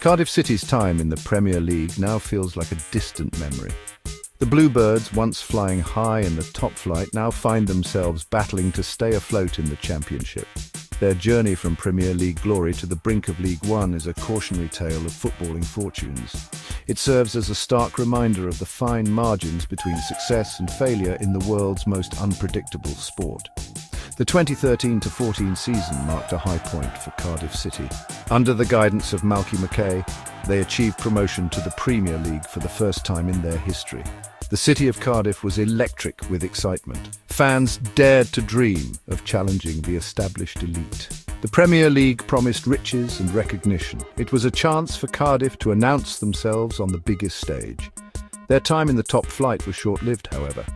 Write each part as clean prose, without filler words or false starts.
Cardiff City's time in the Premier League now feels like a distant memory. The Bluebirds, once flying high in the top flight, now find themselves battling to stay afloat in the Championship. Their journey from Premier League glory to the brink of League One is a cautionary tale of footballing fortunes. It serves as a stark reminder of the fine margins between success and failure in the world's most unpredictable sport. The 2013-14 season marked a high point for Cardiff City. Under the guidance of Malky Mackay, they achieved promotion to the Premier League for the first time in their history. The city of Cardiff was electric with excitement. Fans dared to dream of challenging the established elite. The Premier League promised riches and recognition. It was a chance for Cardiff to announce themselves on the biggest stage. Their time in the top flight was short-lived, however.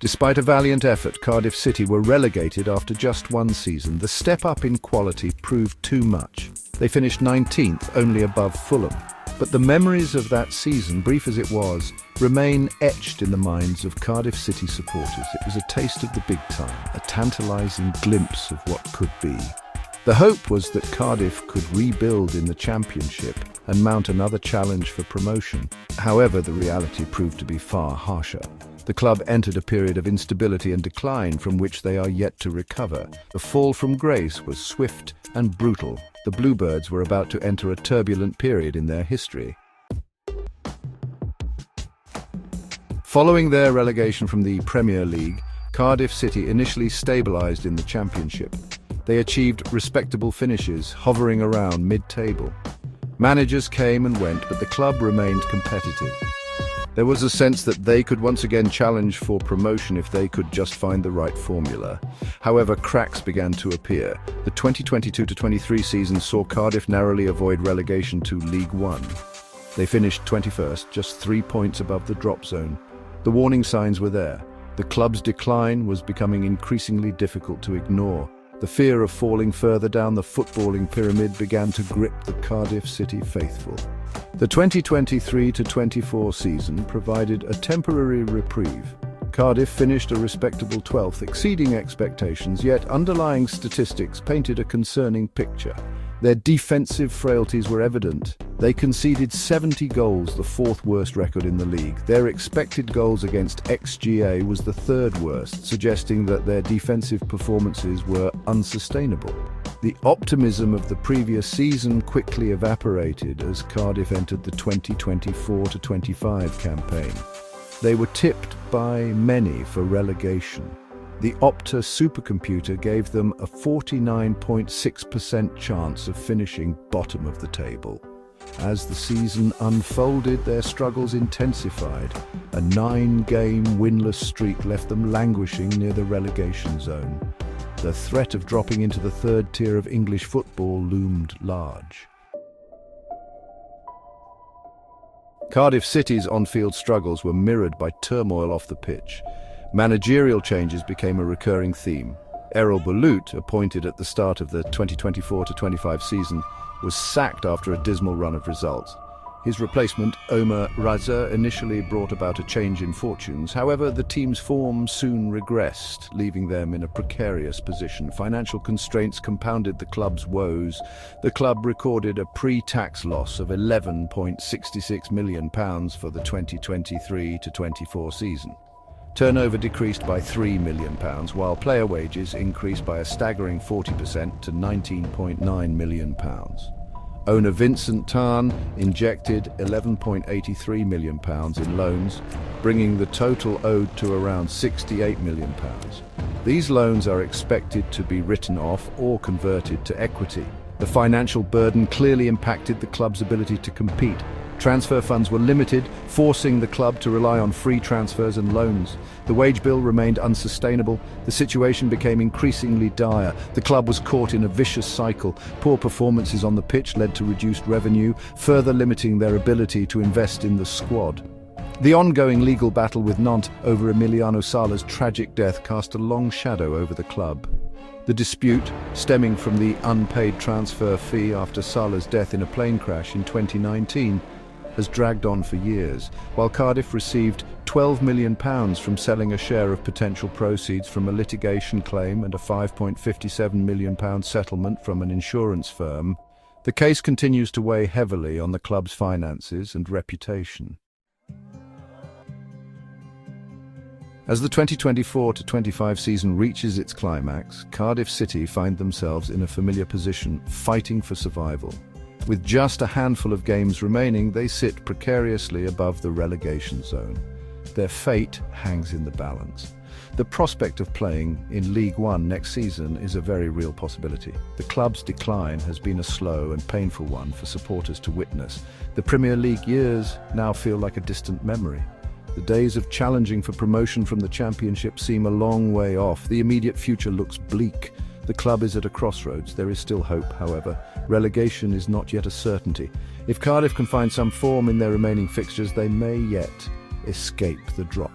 Despite a valiant effort, Cardiff City were relegated after just one season. The step up in quality proved too much. They finished 19th, only above Fulham. But the memories of that season, brief as it was, remain etched in the minds of Cardiff City supporters. It was a taste of the big time, a tantalising glimpse of what could be. The hope was that Cardiff could rebuild in the Championship and mount another challenge for promotion. However, the reality proved to be far harsher. The club entered a period of instability and decline from which they are yet to recover. The fall from grace was swift and brutal. The Bluebirds were about to enter a turbulent period in their history. Following their relegation from the Premier League, Cardiff City initially stabilised in the Championship. They achieved respectable finishes, hovering around mid-table. Managers came and went, but the club remained competitive. There was a sense that they could once again challenge for promotion if they could just find the right formula. However, cracks began to appear. The 2022-23 season saw Cardiff narrowly avoid relegation to League One. They finished 21st, just 3 points above the drop zone. The warning signs were there. The club's decline was becoming increasingly difficult to ignore. The fear of falling further down the footballing pyramid began to grip the Cardiff City faithful. The 2023-24 season provided a temporary reprieve. Cardiff finished a respectable 12th, exceeding expectations, yet underlying statistics painted a concerning picture. Their defensive frailties were evident. They conceded 70 goals, the fourth worst record in the league. Their expected goals against XGA was the third worst, suggesting that their defensive performances were unsustainable. The optimism of the previous season quickly evaporated as Cardiff entered the 2024-25 campaign. They were tipped by many for relegation. The Opta supercomputer gave them a 49.6% chance of finishing bottom of the table. As the season unfolded, their struggles intensified. A 9-game winless streak left them languishing near the relegation zone. The threat of dropping into the third tier of English football loomed large. Cardiff City's on-field struggles were mirrored by turmoil off the pitch. Managerial changes became a recurring theme. Errol Bulut, appointed at the start of the 2024-25 season, was sacked after a dismal run of results. His replacement, Omar Raza, initially brought about a change in fortunes. However, the team's form soon regressed, leaving them in a precarious position. Financial constraints compounded the club's woes. The club recorded a pre-tax loss of £11.66 million for the 2023-24 season. Turnover decreased by £3 million, while player wages increased by a staggering 40% to £19.9 million. Owner Vincent Tan injected £11.83 million in loans, bringing the total owed to around £68 million. These loans are expected to be written off or converted to equity. The financial burden clearly impacted the club's ability to compete. Transfer funds were limited, forcing the club to rely on free transfers and loans. The wage bill remained unsustainable. The situation became increasingly dire. The club was caught in a vicious cycle. Poor performances on the pitch led to reduced revenue, further limiting their ability to invest in the squad. The ongoing legal battle with Nantes over Emiliano Sala's tragic death cast a long shadow over the club. The dispute, stemming from the unpaid transfer fee after Sala's death in a plane crash in 2019, has dragged on for years. While Cardiff received £12 million from selling a share of potential proceeds from a litigation claim and a £5.57 million settlement from an insurance firm, The case continues to weigh heavily on the club's finances and reputation. As the 2024-25 season reaches its climax, Cardiff City find themselves in a familiar position, fighting for survival. With just a handful of games remaining, they sit precariously above the relegation zone. Their fate hangs in the balance. The prospect of playing in League One next season is a very real possibility. The club's decline has been a slow and painful one for supporters to witness. The Premier League years now feel like a distant memory. The days of challenging for promotion from the Championship seem a long way off. The immediate future looks bleak. The club is at a crossroads. There is still hope, however. Relegation is not yet a certainty. If Cardiff can find some form in their remaining fixtures, they may yet escape the drop.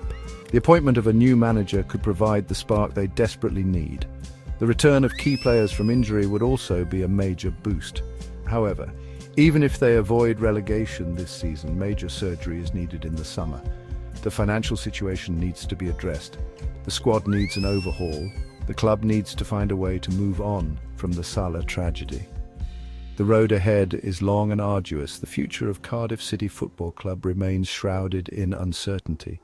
The appointment of a new manager could provide the spark they desperately need. The return of key players from injury would also be a major boost. However, even if they avoid relegation this season, major surgery is needed in the summer. The financial situation needs to be addressed. The squad needs an overhaul. The club needs to find a way to move on from the Salah tragedy. The road ahead is long and arduous. The future of Cardiff City Football Club remains shrouded in uncertainty.